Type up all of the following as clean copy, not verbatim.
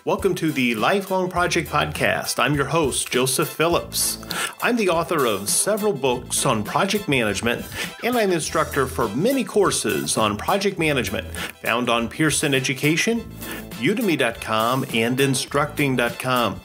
Welcome to the Lifelong Project Podcast. I'm your host, Joseph Phillips. I'm the author of several books on project management, and I'm an instructor for many courses on project management found on Pearson Education, Udemy.com, and Instructing.com.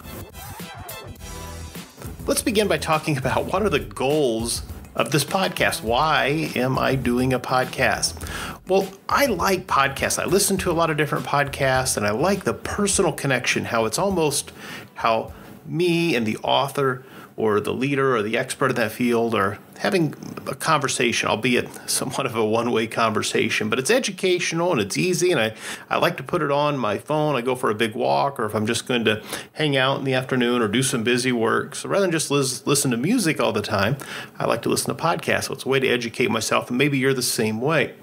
Let's begin by talking about what are the goals of this podcast. Why am I doing a podcast? Well, I like podcasts. I listen to a lot of different podcasts, and I like the personal connection, how it's almost how me and the author or the leader or the expert in that field are having a conversation, albeit somewhat of a one-way conversation, but it's educational and it's easy, and I like to put it on my phone. I go for a big walk, or if I'm just going to hang out in the afternoon or do some busy work. So rather than just listen to music all the time, I like to listen to podcasts. So it's a way to educate myself, and maybe you're the same way.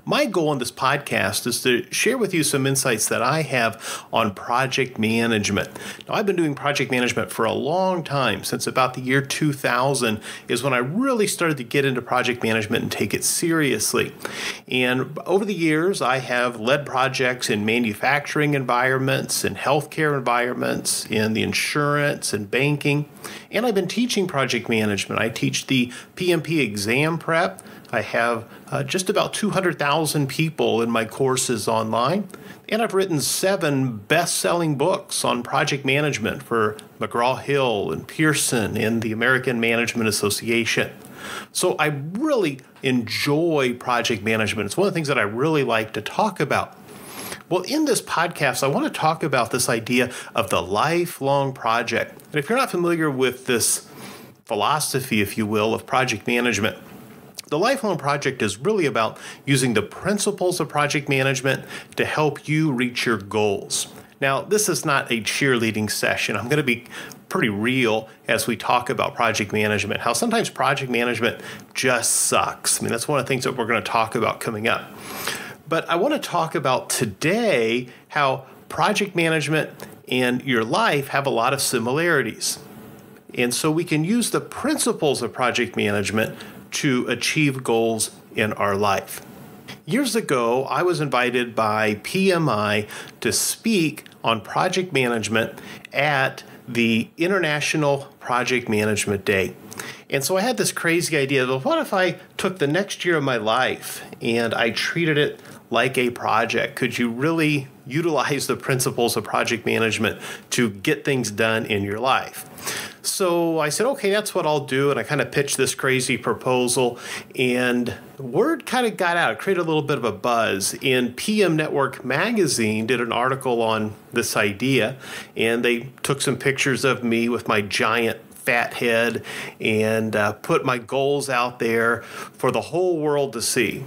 My goal on this podcast is to share with you some insights that I have on project management. Now, I've been doing project management for a long time, since about the year 2000 is when I really started to get into project management and take it seriously. And over the years, I have led projects in manufacturing environments, in healthcare environments, in the insurance and banking, and I've been teaching project management. I teach the PMP exam prep. I have just about 200,000 people in my courses online, and I've written 7 best-selling books on project management for McGraw-Hill and Pearson and the American Management Association. So I really enjoy project management. It's one of the things that I really like to talk about. Well, in this podcast, I want to talk about this idea of the lifelong project. And if you're not familiar with this philosophy, if you will, of project management, the lifelong project is really about using the principles of project management to help you reach your goals. Now, this is not a cheerleading session. I'm going to be pretty real as we talk about project management, how sometimes project management just sucks. I mean, that's one of the things that we're going to talk about coming up. But I want to talk about today how project management and your life have a lot of similarities. And so we can use the principles of project management to achieve goals in our life. Years ago, I was invited by PMI to speak on project management at the International Project Management Day. And so I had this crazy idea of, what if I took the next year of my life and I treated it like a project? Could you really utilize the principles of project management to get things done in your life? So I said, okay, that's what I'll do. And I kind of pitched this crazy proposal, and word kind of got out. It created a little bit of a buzz. And PM Network magazine did an article on this idea, and they took some pictures of me with my giant fat head and put my goals out there for the whole world to see.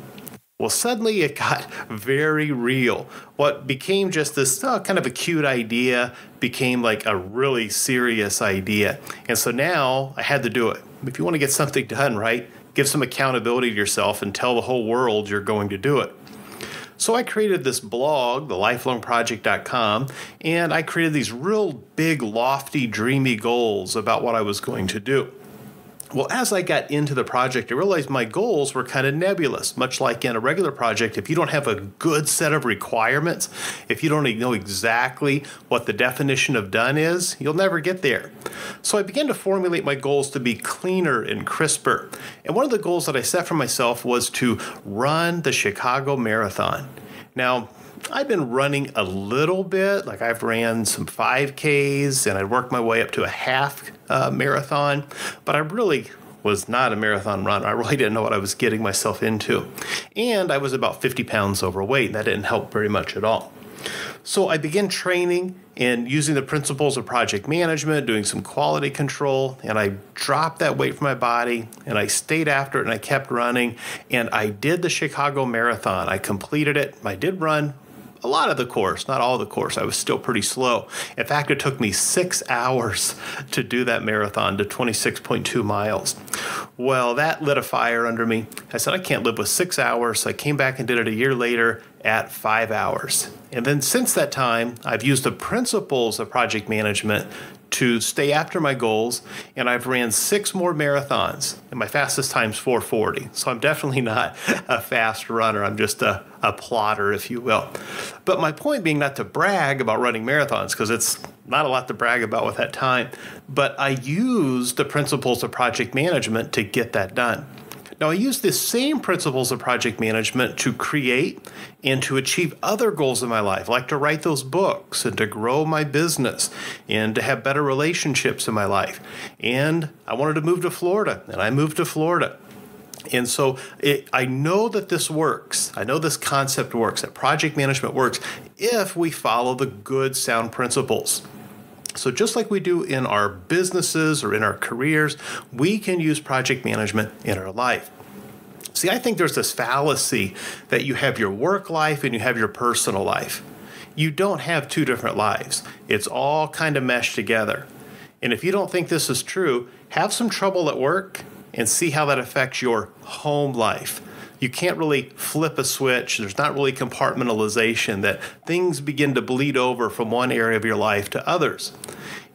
Well, suddenly it got very real. What became just this kind of a cute idea became like a really serious idea. And so now I had to do it. If you want to get something done, right, give some accountability to yourself and tell the whole world you're going to do it. So I created this blog, thelifelongproject.com, and I created these real big, lofty, dreamy goals about what I was going to do. Well, as I got into the project, I realized my goals were kind of nebulous. Much like in a regular project, if you don't have a good set of requirements, if you don't know exactly what the definition of done is, you'll never get there. So I began to formulate my goals to be cleaner and crisper. And one of the goals that I set for myself was to run the Chicago Marathon. Now, I've been running a little bit, like I've ran some 5Ks and I worked my way up to a half marathon, but I really was not a marathon runner. I really didn't know what I was getting myself into. And I was about 50 pounds overweight, and that didn't help very much at all. So I began training and using the principles of project management, doing some quality control, and I dropped that weight from my body, and I stayed after it, and I kept running, and I did the Chicago Marathon. I completed it. I did run a lot of the course, not all of the course. I was still pretty slow. In fact, it took me 6 hours to do that marathon, to 26.2 miles. Well, that lit a fire under me. I said, I can't live with 6 hours. So I came back and did it a year later at 5 hours. And then since that time, I've used the principles of project management to stay after my goals, and I've ran 6 more marathons, and my fastest time's 4:40. So I'm definitely not a fast runner. I'm just a plotter, if you will. But my point being not to brag about running marathons, because it's not a lot to brag about with that time, but I use the principles of project management to get that done. Now, I use the same principles of project management to create and to achieve other goals in my life, like to write those books and to grow my business and to have better relationships in my life. And I wanted to move to Florida, and I moved to Florida. And so I know that this works. I know this concept works, that project management works if we follow the good, sound principles. So just like we do in our businesses or in our careers, we can use project management in our life. See, I think there's this fallacy that you have your work life and you have your personal life. You don't have 2 different lives. It's all kind of meshed together. And if you don't think this is true, have some trouble at work and see how that affects your home life. You can't really flip a switch. There's not really compartmentalization, that things begin to bleed over from one area of your life to others.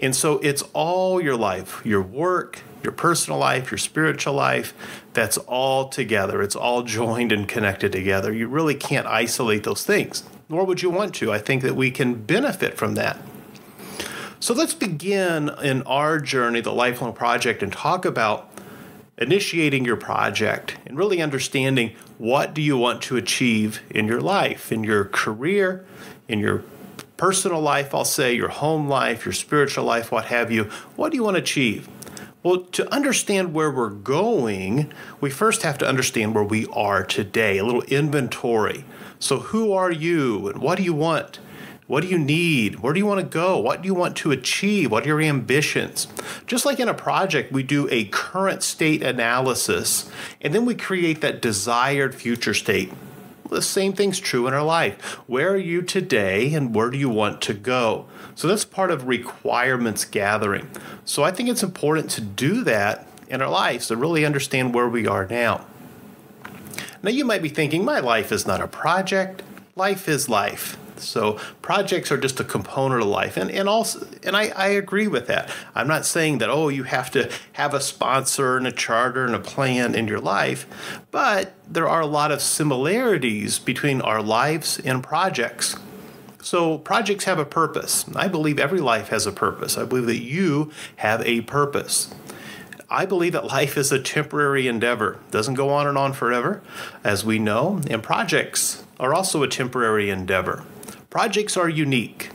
And so it's all your life, your work, your personal life, your spiritual life, that's all together. It's all joined and connected together. You really can't isolate those things, nor would you want to. I think that we can benefit from that. So let's begin in our journey, the Lifelong Project, and talk about initiating your project and really understanding what do you want to achieve in your life, in your career, in your personal life, I'll say, your home life, your spiritual life, what have you. What do you want to achieve? Well, to understand where we're going, we first have to understand where we are today, a little inventory. So who are you and what do you want? What do you need? Where do you want to go? What do you want to achieve? What are your ambitions? Just like in a project, we do a current state analysis, and then we create that desired future state. The same thing's true in our life. Where are you today, and where do you want to go? So that's part of requirements gathering. So I think it's important to do that in our lives, to really understand where we are now. Now, you might be thinking, my life is not a project. Life is life. So projects are just a component of life. And I agree with that. I'm not saying that, you have to have a sponsor and a charter and a plan in your life, but there are a lot of similarities between our lives and projects. So projects have a purpose. I believe every life has a purpose. I believe that you have a purpose. I believe that life is a temporary endeavor. It doesn't go on and on forever, as we know, and projects are also a temporary endeavor. Projects are unique.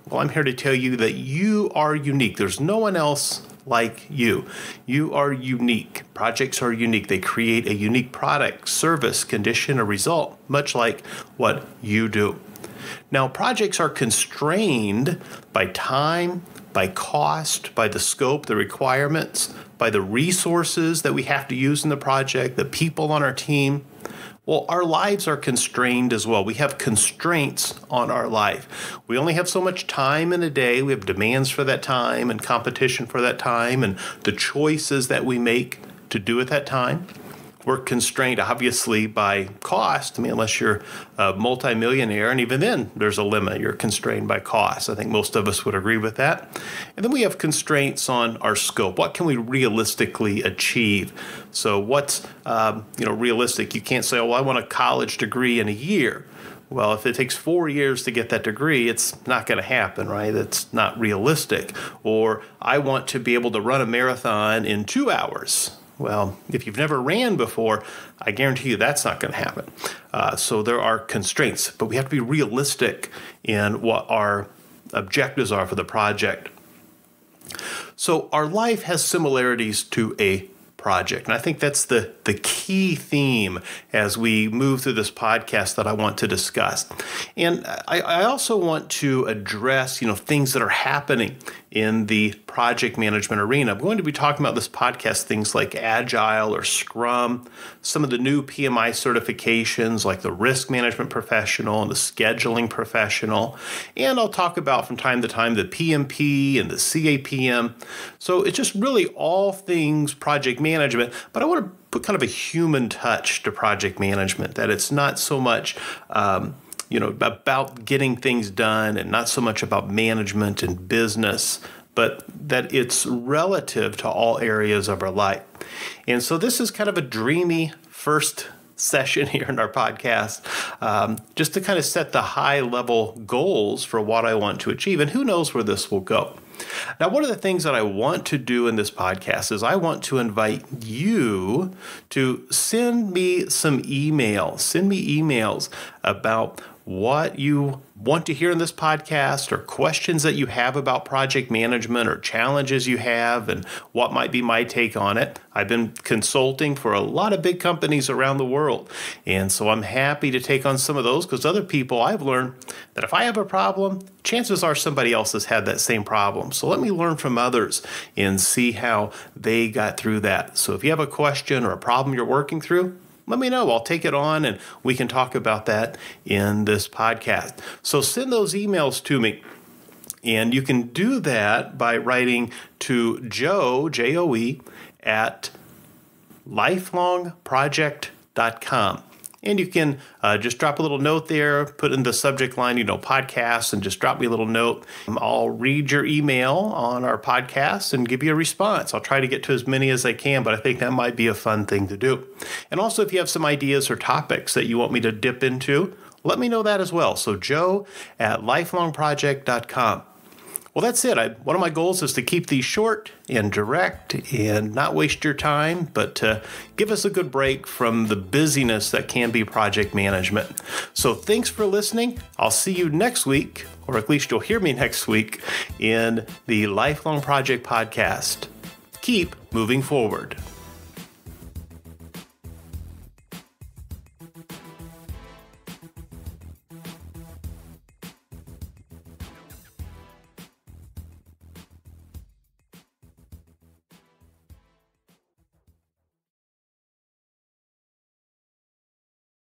Well, I'm here to tell you that you are unique. There's no one else like you. You are unique. Projects are unique. They create a unique product, service, condition, or result, much like what you do. Now, projects are constrained by time, by cost, by the scope, the requirements, by the resources that we have to use in the project, the people on our team. Well, our lives are constrained as well. We have constraints on our life. We only have so much time in a day. We have demands for that time and competition for that time and the choices that we make to do at that time. We're constrained, obviously, by cost. I mean, unless you're a multimillionaire, and even then, there's a limit. You're constrained by cost. I think most of us would agree with that. And then we have constraints on our scope. What can we realistically achieve? So what's realistic? You can't say, I want a college degree in a year. Well, if it takes 4 years to get that degree, it's not going to happen, right? It's not realistic. Or I want to be able to run a marathon in 2 hours. Well, if you've never ran before, I guarantee you that's not going to happen. So there are constraints, but we have to be realistic in what our objectives are for the project. So our life has similarities to a project. And I think that's the key theme as we move through this podcast that I want to discuss. And I also want to address, things that are happening in the project management arena. I'm going to be talking about this podcast, things like Agile or Scrum, some of the new PMI certifications like the Risk Management Professional and the Scheduling Professional. And I'll talk about from time to time the PMP and the CAPM. So it's just really all things project management, but I want to put kind of a human touch to project management, that it's not so much about getting things done and not so much about management and business, but that it's relative to all areas of our life. And so this is kind of a dreamy first session here in our podcast, just to kind of set the high level goals for what I want to achieve. And who knows where this will go. Now, one of the things that I want to do in this podcast is I want to invite you to send me some emails. Send me emails about what you want to hear in this podcast, or questions that you have about project management, or challenges you have, and what might be my take on it. I've been consulting for a lot of big companies around the world, and so I'm happy to take on some of those, because other people, I've learned that if I have a problem, chances are somebody else has had that same problem. So let me learn from others and see how they got through that. So if you have a question or a problem you're working through, let me know. I'll take it on and we can talk about that in this podcast. So send those emails to me. And you can do that by writing to Joe, J-O-E, at lifelongproject.com. And you can just drop a little note there, put in the subject line, podcast, and just drop me a little note. I'll read your email on our podcast and give you a response. I'll try to get to as many as I can, but I think that might be a fun thing to do. And also, if you have some ideas or topics that you want me to dip into, let me know that as well. So Joe at lifelongproject.com. Well, that's it. One of my goals is to keep these short and direct and not waste your time, but to give us a good break from the busyness that can be project management. So thanks for listening. I'll see you next week, or at least you'll hear me next week, in the Lifelong Project Podcast. Keep moving forward.